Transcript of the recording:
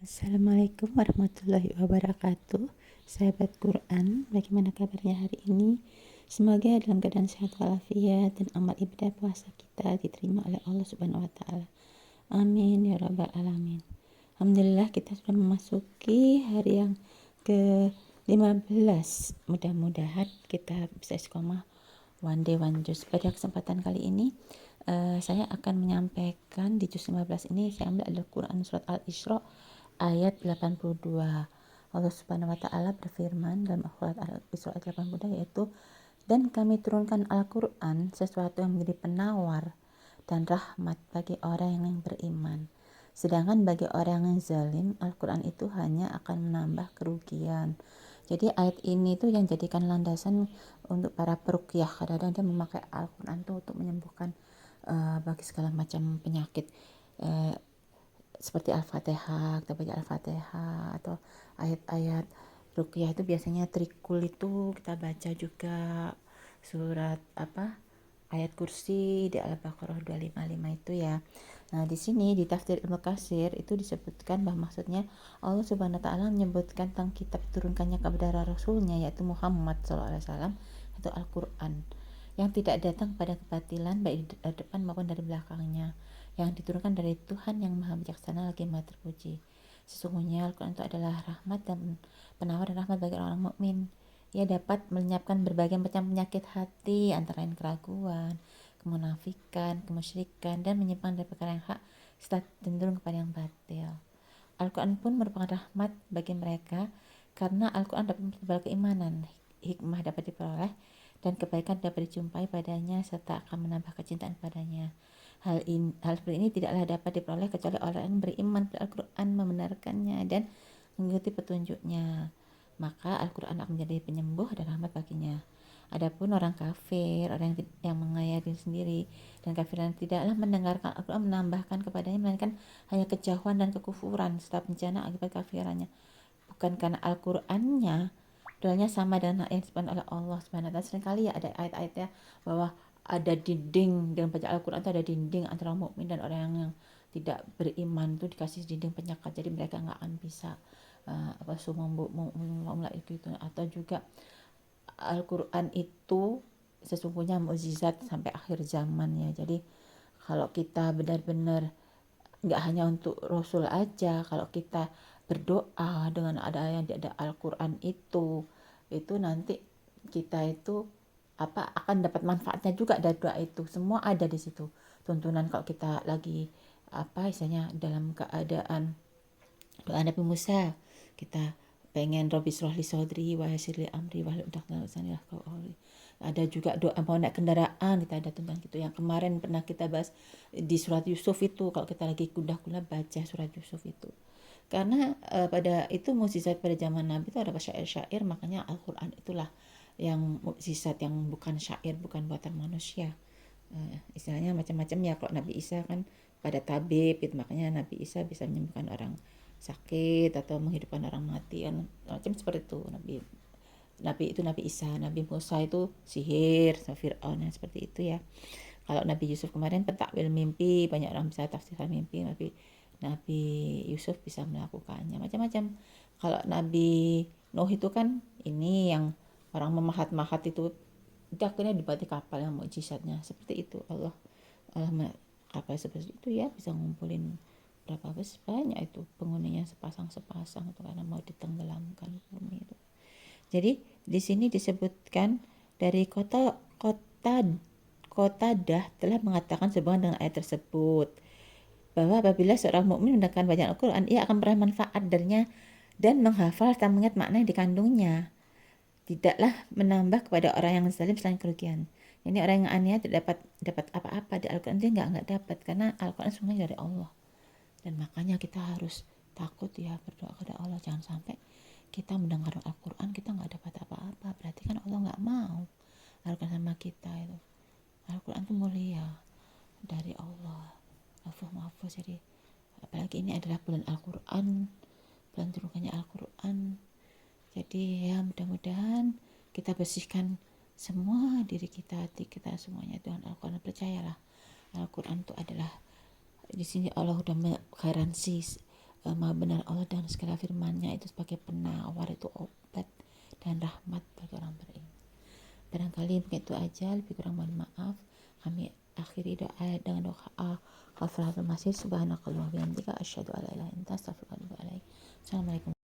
Assalamualaikum warahmatullahi wabarakatuh. Sahabat Quran, bagaimana kabarnya hari ini? Semoga dalam keadaan sehat walafiat dan amal ibadah puasa kita diterima oleh Allah Subhanahu wa taala. Amin ya rabbal alamin. Alhamdulillah kita sudah memasuki hari yang ke-15. Mudah-mudahan kita bisa istiqomah one day one juz. Pada kesempatan kali ini saya akan menyampaikan di juz 15 ini saya ambil Al-Quran surat Al-Isra ayat 82. Allah Subhanahu wa taala berfirman dalam surat Al-Isra ayat 82 yaitu, dan kami turunkan Al-Quran sesuatu yang menjadi penawar dan rahmat bagi orang yang beriman. Sedangkan bagi orang yang zalim, Al-Quran itu hanya akan menambah kerugian. Jadi ayat ini tuh yang jadikan landasan untuk para peruqyah. Kadang-kadang dia memakai Al-Quran tuh untuk menyembuhkan bagi segala macam penyakit. Seperti Al-Fatihah, kita baca Al-Fatihah atau ayat-ayat ruqyah itu biasanya trikul itu kita baca juga surat ayat kursi di Al-Baqarah 255 itu ya. Nah, di sini di tafsir Ibnu Katsir itu disebutkan bahwa maksudnya Allah Subhanahu wa taala menyebutkan tentang kitab turunkannya kepada rasulnya yaitu Muhammad SAW itu Al-Qur'an yang tidak datang pada kebatilan baik dari depan maupun dari belakangnya, yang diturunkan dari Tuhan yang Maha Bijaksana lagi Maha Terpuji. Sesungguhnya Al-Quran itu adalah rahmat dan penawar dan rahmat bagi orang mukmin. Ia dapat melenyapkan berbagai macam penyakit hati, antara lain keraguan, kemunafikan, kemusyrikan, dan menyimpang dari perkara yang hak serta cenderung kepada yang batil. Al-Quran pun merupakan rahmat bagi mereka karena Al-Quran dapat mempertebal keimanan, hikmah dapat diperoleh, dan kebaikan dapat dijumpai padanya serta akan menambah kecintaan padanya. Hal seperti ini tidaklah dapat diperoleh kecuali orang yang beriman pada Al-Quran, membenarkannya dan mengikuti petunjuknya. Maka Al-Quran akan menjadi penyembuh dan rahmat baginya. Adapun orang kafir, orang yang mengayat diri sendiri dan kafiran tidaklah mendengarkan Al-Quran menambahkan kepadanya melainkan hanya kejauhan dan kekufuran serta bencana akibat kafirannya. Bukan karena Al-Qur'annya dalilnya sama dengan yang disebutkan oleh Allah Subhanahu wa taala. Seringkali ya ada ayat-ayatnya bahwa ada dinding dalam baca Al-Quran itu ada dinding antara mukmin dan orang yang tidak beriman itu dikasih dinding penyekat jadi mereka nggak akan bisa gitu. Atau juga Al-Quran itu sesungguhnya mukjizat sampai akhir zaman ya. Jadi kalau kita benar-benar nggak hanya untuk Rasul aja, kalau kita berdoa dengan ada Al-Quran itu nanti kita itu akan dapat manfaatnya juga dari doa itu. Semua ada di situ. Tuntunan kalau kita lagi istilahnya dalam keadaan doa Nabi Musa, kita pengen Robi Srohli Sodri wa Yasirli Amri wa ada juga doa mau naik kendaraan, kita ada tentang gitu yang kemarin pernah kita bahas di surat Yusuf itu. Kalau kita lagi kuda-kuda baca surat Yusuf itu karena pada itu mukjizat pada zaman Nabi itu ada syair-syair, makanya Al-Quran itulah yang mukjizat yang bukan syair, bukan buatan manusia. Istilahnya macam-macam ya. Kalau Nabi Isa kan pada tabib itu, makanya Nabi Isa bisa menyembuhkan orang sakit atau menghidupkan orang mati kan, macam seperti itu. Nabi Isa, Nabi Musa itu sihir sama Fir'aun yang seperti itu ya. Kalau Nabi Yusuf kemarin pentakwil mimpi, banyak orang bisa tafsirkan mimpi. Nabi Yusuf bisa melakukannya macam-macam. Kalau Nabi Nuh itu kan ini yang orang memahat-mahat itu akhirnya dibuat kapal yang mukjizatnya seperti itu. Allah kapal seperti itu ya bisa ngumpulin berapa banyak itu penghuninya sepasang itu karena mau ditenggelamkan bumi itu. Jadi di sini disebutkan dari Qatadah telah mengatakan sehubungan dengan ayat tersebut bahwa apabila seorang mukmin mendengarkan bacaan Al-Quran, ia akan beroleh manfaat darinya dan menghafal dan mengingat makna yang dikandungnya. Tidaklah menambah kepada orang yang zalim selain kerugian. Ini orang yang aneh tidak dapat apa-apa di Al-Quran, dia nggak dapat karena Al-Quran semuanya dari Allah. Dan makanya kita harus takut ya, berdoa kepada Allah, jangan sampai kita mendengar Al-Quran kita nggak dapat apa-apa, berarti kan Allah nggak mau Al-Quran sama kita itu. Al-Quran itu mulia dari Allah, mahfuz. Jadi apalagi ini adalah bulan Al-Quran, bulan turunannya Al-Quran. Jadi ya mudah-mudahan kita bersihkan semua diri kita, hati kita semuanya dengan Al-Quran. Percayalah Al-Quran itu adalah, di sini Allah udah menggaransi Maha benar Allah dan segala firman-Nya itu sebagai penawar, itu obat dan rahmat bagi orang beriman. Barangkali begitu aja, lebih kurang mohon maaf. Kami akhiri doa dengan doa kafaratul masjid. Subhanakallah wa bihamdika asyhadu an la ilaha illa anta astaghfiruka wa atubu ilaik. Assalamualaikum.